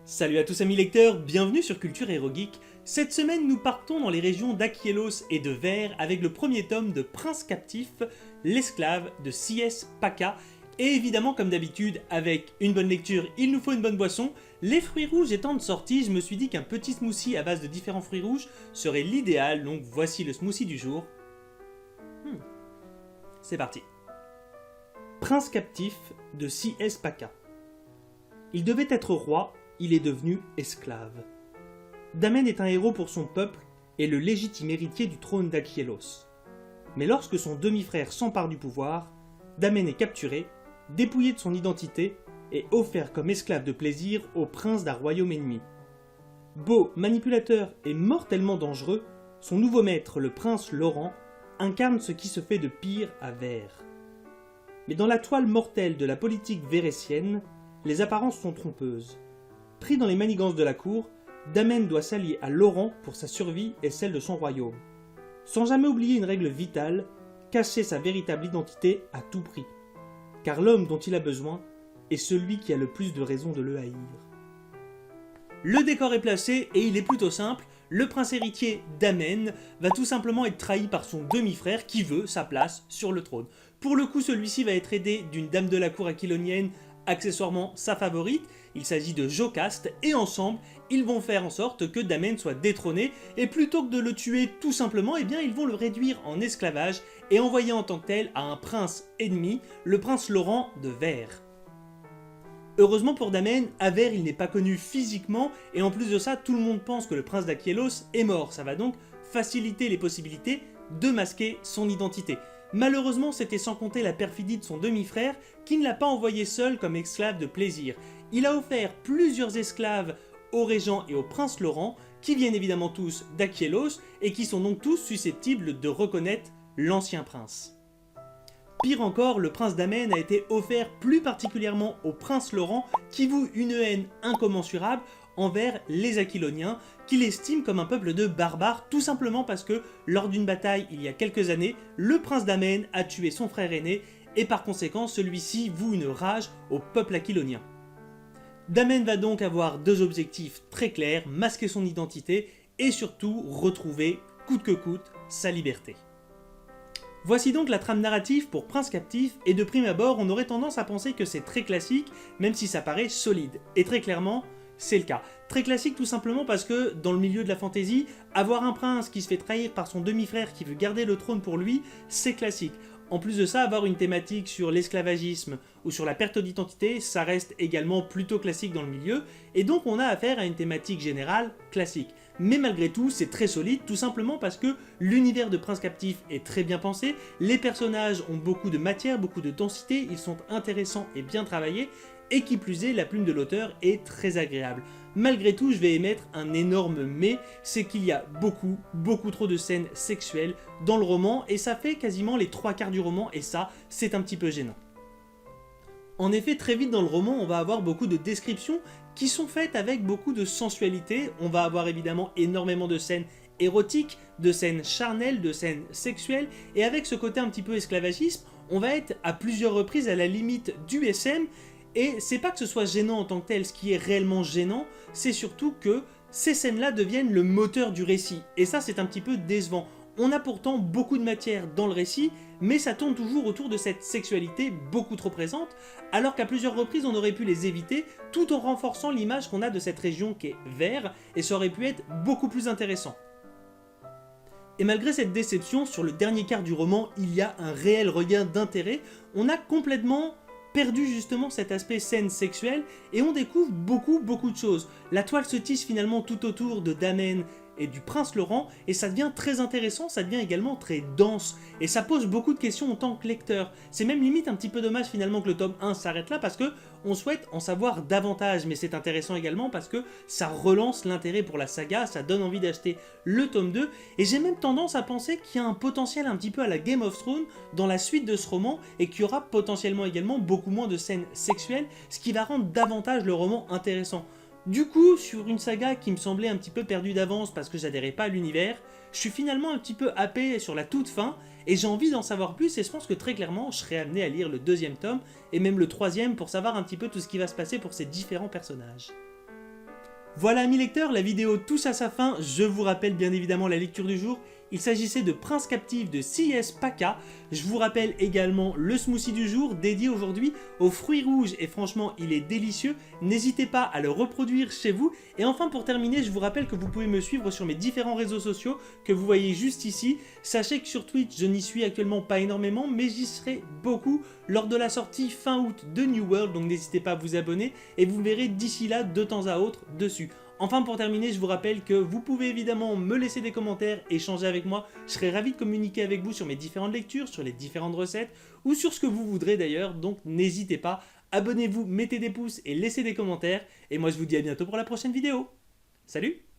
Salut à tous amis lecteurs, bienvenue sur Culture Hero Geek. Cette semaine nous partons dans les régions d'Akielos et de Ver avec le premier tome de Prince Captif, l'esclave de C.S. Paca. Et évidemment comme d'habitude, avec une bonne lecture, il nous faut une bonne boisson. Les fruits rouges étant de sortie, je me suis dit qu'un petit smoothie à base de différents fruits rouges serait l'idéal, donc voici le smoothie du jour. C'est parti. Prince Captif de C.S. Paca. Il devait être roi, il est devenu esclave. Damen est un héros pour son peuple et le légitime héritier du trône d'Akielos. Mais lorsque son demi-frère s'empare du pouvoir, Damen est capturé, dépouillé de son identité et offert comme esclave de plaisir au prince d'un royaume ennemi. Beau, manipulateur et mortellement dangereux, son nouveau maître, le prince Laurent, incarne ce qui se fait de pire à Ver. Mais dans la toile mortelle de la politique vérétienne, les apparences sont trompeuses. Pris dans les manigances de la cour, Damen doit s'allier à Laurent pour sa survie et celle de son royaume. Sans jamais oublier une règle vitale, cacher sa véritable identité à tout prix. Car l'homme dont il a besoin est celui qui a le plus de raisons de le haïr. Le décor est placé et il est plutôt simple. Le prince héritier Damen va tout simplement être trahi par son demi-frère qui veut sa place sur le trône. Pour le coup, celui-ci va être aidé d'une dame de la cour aquilonienne, accessoirement sa favorite. Il s'agit de Jocaste et ensemble, ils vont faire en sorte que Damen soit détrôné et plutôt que de le tuer tout simplement, eh bien ils vont le réduire en esclavage et envoyer en tant que tel à un prince ennemi, le prince Laurent de Ver. Heureusement pour Damen, à Ver il n'est pas connu physiquement et en plus de ça, tout le monde pense que le prince d'Akielos est mort. Ça va donc faciliter les possibilités de masquer son identité. Malheureusement, c'était sans compter la perfidie de son demi-frère qui ne l'a pas envoyé seul comme esclave de plaisir. Il a offert plusieurs esclaves au régent et au prince Laurent qui viennent évidemment tous d'Akielos et qui sont donc tous susceptibles de reconnaître l'ancien prince. Pire encore, le prince Damen a été offert plus particulièrement au prince Laurent qui voue une haine incommensurable envers les Aquiloniens, qu'il estime comme un peuple de barbares, tout simplement parce que, lors d'une bataille il y a quelques années, le prince Damen a tué son frère aîné, et par conséquent celui-ci voue une rage au peuple aquilonien. Damen va donc avoir deux objectifs très clairs, masquer son identité, et surtout retrouver, coûte que coûte, sa liberté. Voici donc la trame narrative pour Prince Captif, et de prime abord on aurait tendance à penser que c'est très classique, même si ça paraît solide, et très clairement, c'est le cas. Très classique tout simplement parce que, dans le milieu de la fantasy, avoir un prince qui se fait trahir par son demi-frère qui veut garder le trône pour lui, c'est classique. En plus de ça, avoir une thématique sur l'esclavagisme ou sur la perte d'identité, ça reste également plutôt classique dans le milieu, et donc on a affaire à une thématique générale classique. Mais malgré tout, c'est très solide, tout simplement parce que l'univers de Prince Captif est très bien pensé, les personnages ont beaucoup de matière, beaucoup de densité, ils sont intéressants et bien travaillés, et qui plus est, la plume de l'auteur est très agréable. Malgré tout, je vais émettre un énorme mais, c'est qu'il y a beaucoup trop de scènes sexuelles dans le roman, et ça fait quasiment les 3/4 du roman, et ça, c'est un petit peu gênant. En effet, très vite dans le roman, on va avoir beaucoup de descriptions qui sont faites avec beaucoup de sensualité. On va avoir évidemment énormément de scènes érotiques, de scènes charnelles, de scènes sexuelles, et avec ce côté un petit peu esclavagisme, on va être à plusieurs reprises à la limite du SM. Et c'est pas que ce soit gênant en tant que tel, ce qui est réellement gênant, c'est surtout que ces scènes-là deviennent le moteur du récit. Et ça, c'est un petit peu décevant. On a pourtant beaucoup de matière dans le récit, mais ça tourne toujours autour de cette sexualité beaucoup trop présente, alors qu'à plusieurs reprises, on aurait pu les éviter, tout en renforçant l'image qu'on a de cette région qui est Ver, et ça aurait pu être beaucoup plus intéressant. Et malgré cette déception, sur le dernier quart du roman, il y a un réel regain d'intérêt. On a complètement perdu justement cet aspect scène sexuelle et on découvre beaucoup de choses. La toile se tisse finalement tout autour de Damen et du prince Laurent et ça devient très intéressant, ça devient également très dense et ça pose beaucoup de questions en tant que lecteur. C'est même limite un petit peu dommage finalement que le tome 1 s'arrête là parce que on souhaite en savoir davantage, mais c'est intéressant également parce que ça relance l'intérêt pour la saga, ça donne envie d'acheter le tome 2 et j'ai même tendance à penser qu'il y a un potentiel un petit peu à la Game of Thrones dans la suite de ce roman et qu'il y aura potentiellement également beaucoup moins de scènes sexuelles, ce qui va rendre davantage le roman intéressant. Du coup, sur une saga qui me semblait un petit peu perdue d'avance parce que j'adhérais pas à l'univers, je suis finalement un petit peu happé sur la toute fin et j'ai envie d'en savoir plus et je pense que très clairement je serai amené à lire le deuxième tome et même le troisième pour savoir un petit peu tout ce qui va se passer pour ces différents personnages. Voilà amis lecteurs, la vidéo touche à sa fin. Je vous rappelle bien évidemment la lecture du jour. Il s'agissait de Prince Captif de C.S. Paca. Je vous rappelle également le smoothie du jour dédié aujourd'hui aux fruits rouges et franchement il est délicieux. N'hésitez pas à le reproduire chez vous. Et enfin pour terminer, je vous rappelle que vous pouvez me suivre sur mes différents réseaux sociaux que vous voyez juste ici. Sachez que sur Twitch je n'y suis actuellement pas énormément mais j'y serai beaucoup lors de la sortie fin août de New World. Donc n'hésitez pas à vous abonner et vous verrez d'ici là de temps à autre dessus. Enfin pour terminer, je vous rappelle que vous pouvez évidemment me laisser des commentaires, échanger avec moi. Je serai ravi de communiquer avec vous sur mes différentes lectures, sur les différentes recettes ou sur ce que vous voudrez d'ailleurs. Donc n'hésitez pas, abonnez-vous, mettez des pouces et laissez des commentaires. Et moi je vous dis à bientôt pour la prochaine vidéo. Salut!